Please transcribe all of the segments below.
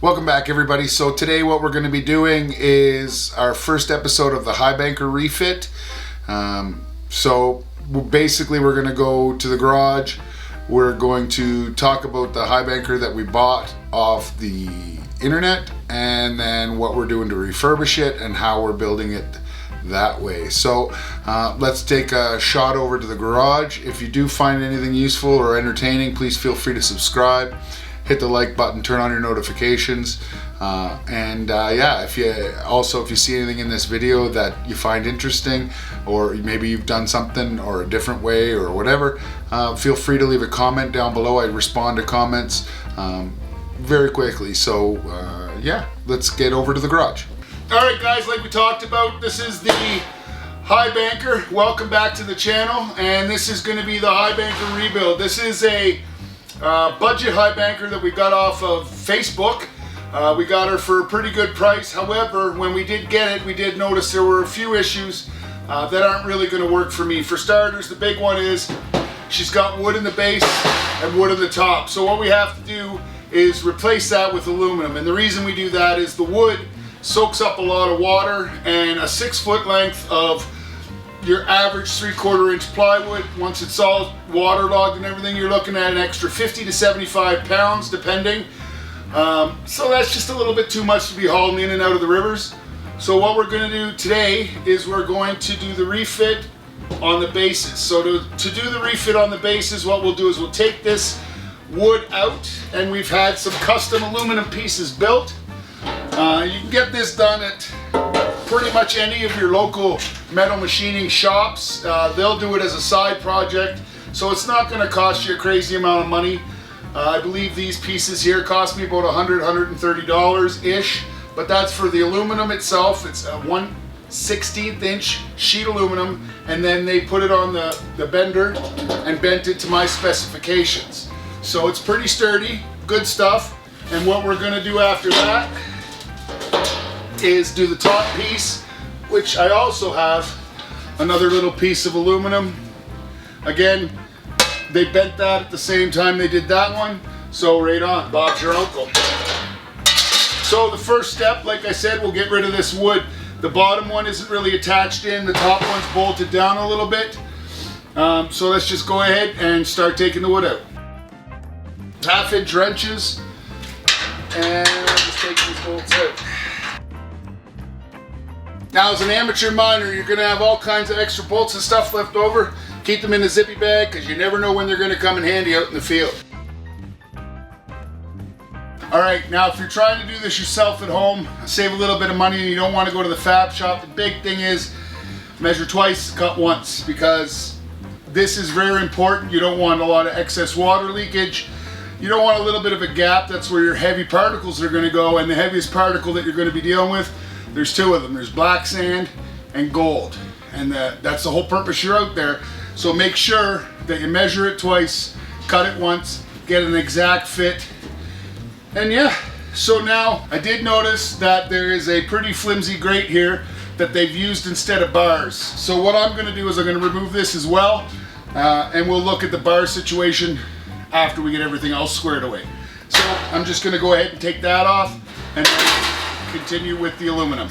Welcome back, everybody. So today what we're going to be doing is our first episode of the Highbanker refit. So basically we're going to go to the garage. We're going to talk about the Highbanker that we bought off the internet, and then what we're doing to refurbish it and how we're building it that way. So let's take a shot over to the garage. If you do find anything useful or entertaining, please feel free to subscribe. Hit the like button, turn on your notifications, yeah, if you see anything in this video that you find interesting, or maybe you've done something or a different way or whatever, feel free to leave a comment down below. I respond to comments very quickly. So yeah, let's get over to the garage. Alright guys, like we talked about, this is the Highbanker. Welcome back to the channel, and this is going to be the Highbanker rebuild. This is a budget Highbanker that we got off of Facebook. We got her for a pretty good price. However, when we did get it, we did notice there were a few issues that aren't really going to work for me. For starters, the big one is she's got wood in the base and wood in the top. So what we have to do is replace that with aluminum. And the reason we do that is the wood soaks up a lot of water, and a 6-foot length of your average 3/4 inch plywood, once it's all waterlogged and everything, you're looking at an extra 50 to 75 pounds depending. So that's just a little bit too much to be hauling in and out of the rivers. So what we're going to do today is we're going to do the refit on the bases. So to do the refit on the bases, what we'll do is we'll take this wood out, and we've had some custom aluminum pieces built. You can get this done at pretty much any of your local metal machining shops. They'll do it as a side project, so it's not going to cost you a crazy amount of money. I believe these pieces here cost me about $100, $130-ish, but that's for the aluminum itself. It's a 1/16 inch sheet aluminum, and then they put it on the bender and bent it to my specifications. So it's pretty sturdy, good stuff. And what we're going to do after that is do the top piece, which I also have another little piece of aluminum. Again, they bent that at the same time they did that one, so right on, Bob's your uncle. So the first step, like I said, we'll get rid of this wood. The bottom one isn't really attached in, the top one's bolted down a little bit. So let's just go ahead and start taking the wood out. 1/2-inch wrenches, and just take these bolts out. Now, as an amateur miner, you're going to have all kinds of extra bolts and stuff left over. Keep them in a zippy bag, because you never know when they're going to come in handy out in the field. Alright, now if you're trying to do this yourself at home, save a little bit of money and you don't want to go to the fab shop, the big thing is measure twice, cut once, because this is very important. You don't want a lot of excess water leakage. You don't want a little bit of a gap. That's where your heavy particles are going to go, and the heaviest particle that you're going to be dealing with, there's two of them. There's black sand and gold, and that's the whole purpose you're out there. So make sure that you measure it twice, cut it once, get an exact fit. And yeah, so now I did notice that there is a pretty flimsy grate here that they've used instead of bars. So what I'm going to do is I'm going to remove this as well, and we'll look at the bar situation after we get everything else squared away. So I'm just going to go ahead and take that off and then continue with the aluminum.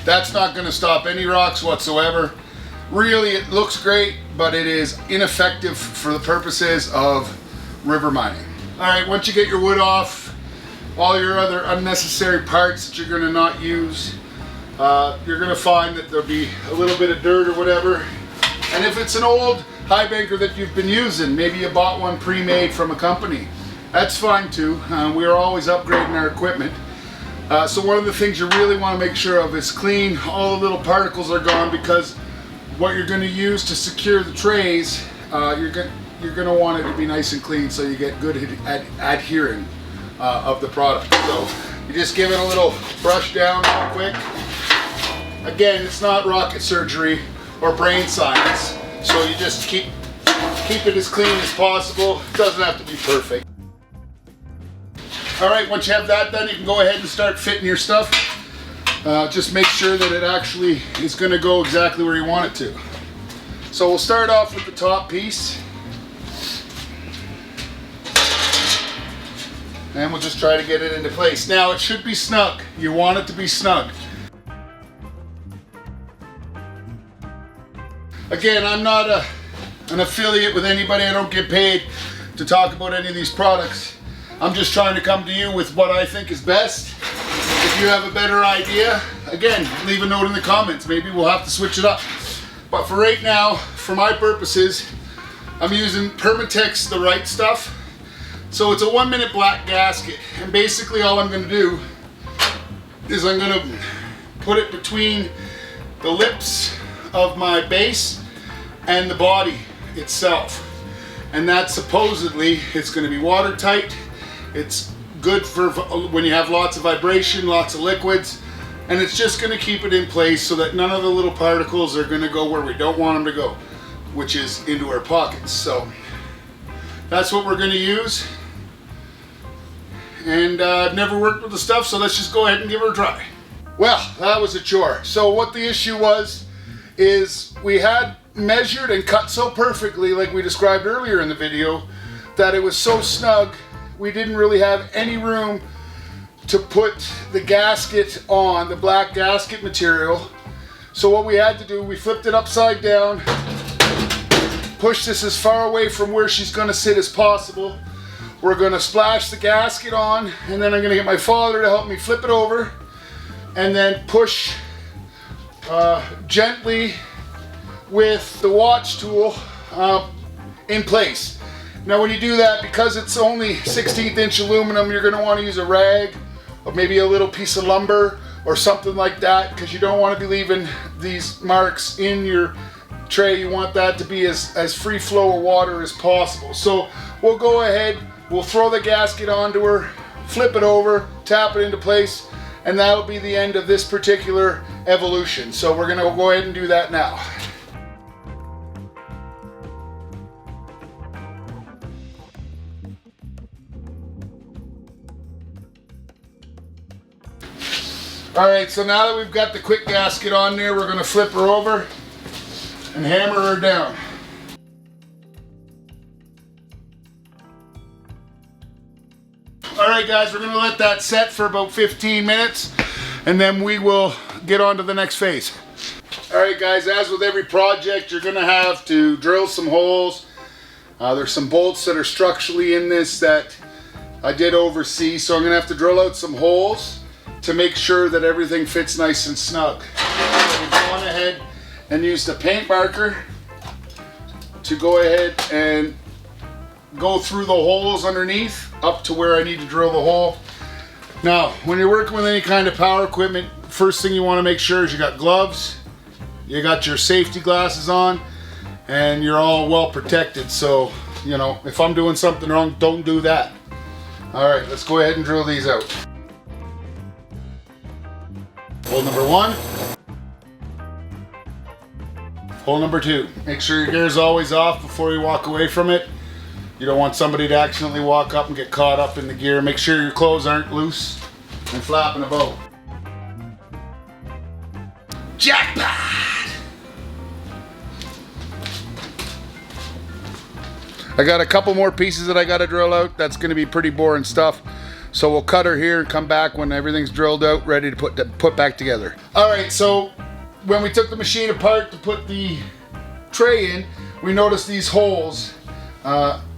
That's not going to stop any rocks whatsoever. Really, it looks great, but it is ineffective for the purposes of river mining. Alright, once you get your wood off, all your other unnecessary parts that you're going to not use, you're going to find that there'll be a little bit of dirt or whatever. And if it's an old Highbanker that you've been using, maybe you bought one pre-made from a company, that's fine too. We are always upgrading our equipment. So one of the things you really want to make sure of is clean. All the little particles are gone, because what you're going to use to secure the trays, you're going to want it to be nice and clean, so you get good adhering of the product. So you just give it a little brush down real quick. Again, it's not rocket surgery or brain science, so you just keep it as clean as possible. It doesn't have to be perfect. Alright, once you have that done, you can go ahead and start fitting your stuff. Just make sure that it actually is going to go exactly where you want it to. So we'll start off with the top piece. and we'll just try to get it into place. Now it should be snug. You want it to be snug. Again, I'm not an affiliate with anybody. I don't get paid to talk about any of these products. I'm just trying to come to you with what I think is best. If you have a better idea, again, leave a note in the comments. Maybe we'll have to switch it up. But for right now, for my purposes, I'm using Permatex The Right Stuff. So it's a 1-minute black gasket. And basically all I'm gonna do is I'm gonna put it between the lips of my base and the body itself. And that supposedly, it's gonna be watertight. It's good for when you have lots of vibration, lots of liquids, and it's just going to keep it in place so that none of the little particles are going to go where we don't want them to go, which is into our pockets. So that's what we're going to use. And I've never worked with the stuff, so let's just go ahead and give it a try. Well, that was a chore. So what the issue was is we had measured and cut so perfectly, like we described earlier in the video, that it was so snug we didn't really have any room to put the gasket on, the black gasket material. So what we had to do, we flipped it upside down, pushed this as far away from where she's gonna sit as possible. We're gonna splash the gasket on, and then I'm gonna get my father to help me flip it over, and then push gently with the watch tool in place. Now when you do that, because it's only 16th inch aluminum, you're going to want to use a rag or maybe a little piece of lumber or something like that, because you don't want to be leaving these marks in your tray. You want that to be as free flow of water as possible. So we'll go ahead, we'll throw the gasket onto her, flip it over, tap it into place, and that'll be the end of this particular evolution. So we're going to go ahead and do that now. Alright, so now that we've got the quick gasket on there, we're going to flip her over and hammer her down. Alright guys, we're going to let that set for about 15 minutes and then we will get on to the next phase. Alright guys, as with every project, you're going to have to drill some holes. There's some bolts that are structurally in this that I did oversee, so I'm going to have to drill out some holes to make sure that everything fits nice and snug. So we've gone ahead and used a paint marker to go ahead and go through the holes underneath up to where I need to drill the hole. Now, when you're working with any kind of power equipment, first thing you want to make sure is you got gloves, you got your safety glasses on, and you're all well protected. So, you know, if I'm doing something wrong, don't do that. All right, let's go ahead and drill these out. Hole number 1. Hole number 2. Make sure your gear is always off before you walk away from it. You don't want somebody to accidentally walk up and get caught up in the gear. Make sure your clothes aren't loose and flapping about. Jackpot! I got a couple more pieces that I got to drill out. That's going to be pretty boring stuff. So we'll cut her here and come back when everything's drilled out, ready to put back together. All right, so when we took the machine apart to put the tray in, we noticed these holes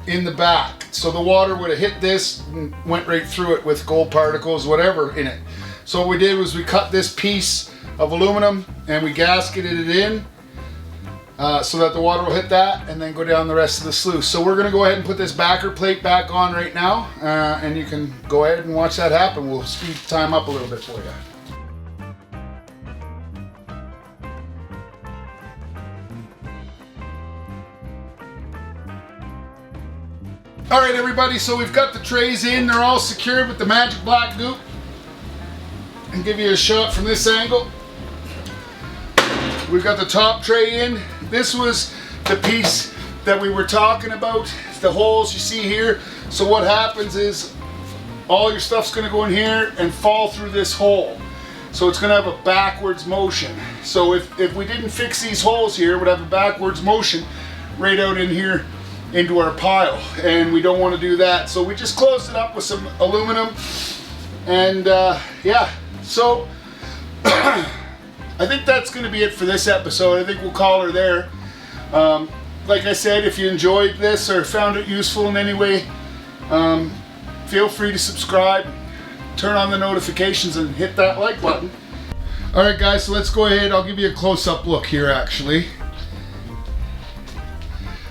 in the back. So the water would have hit this and went right through it with gold particles, whatever in it. So what we did was we cut this piece of aluminum and we gasketed it in so that the water will hit that and then go down the rest of the sluice. So we're gonna go ahead and put this backer plate back on right now, and you can go ahead and watch that happen. We'll speed time up a little bit for you. All right, everybody, so we've got the trays in. They're all secured with the magic black goop. And give you a shot from this angle. We've got the top tray in. This was the piece that we were talking about, the holes you see here. So what happens is all your stuff's gonna go in here and fall through this hole. So it's gonna have a backwards motion. So if we didn't fix these holes here, it would have a backwards motion right out in here into our pile, and we don't want to do that. So we just closed it up with some aluminum, and yeah, so I think that's going to be it for this episode. I think we'll call her there. Like I said, if you enjoyed this or found it useful in any way, feel free to subscribe, turn on the notifications, and hit that like button. Alright guys, so let's go ahead. I'll give you a close-up look here actually.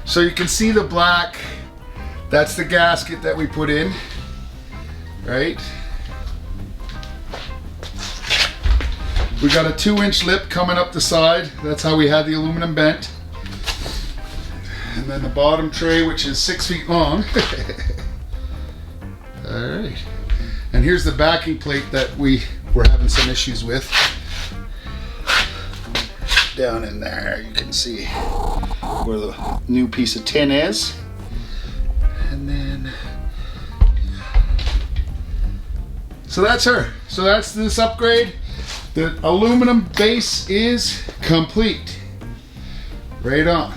So you can see the black, that's the gasket that we put in, right? We got a 2-inch lip coming up the side. That's how we had the aluminum bent. And then the bottom tray, which is 6 feet long. Alright. And here's the backing plate that we were having some issues with. Down in there, you can see where the new piece of tin is. And then, so that's her. So that's this upgrade. The aluminum base is complete. Right on.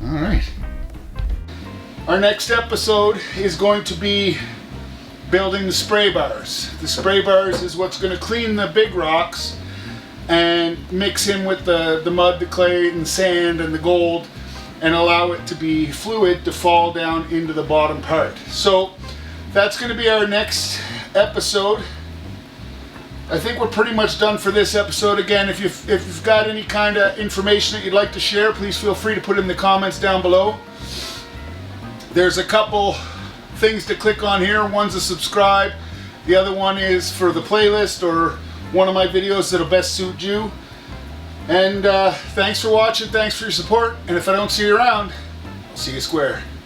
All right. Our next episode is going to be building the spray bars. The spray bars is what's going to clean the big rocks and mix in with the mud, the clay, and sand, and the gold, and allow it to be fluid to fall down into the bottom part. So that's going to be our next episode. I think we're pretty much done for this episode. Again, if you've got any kind of information that you'd like to share, please feel free to put it in the comments down below. There's a couple things to click on here. One's a subscribe. The other one is for the playlist or one of my videos that'll best suit you. And thanks for watching. Thanks for your support. And if I don't see you around, I'll see you square.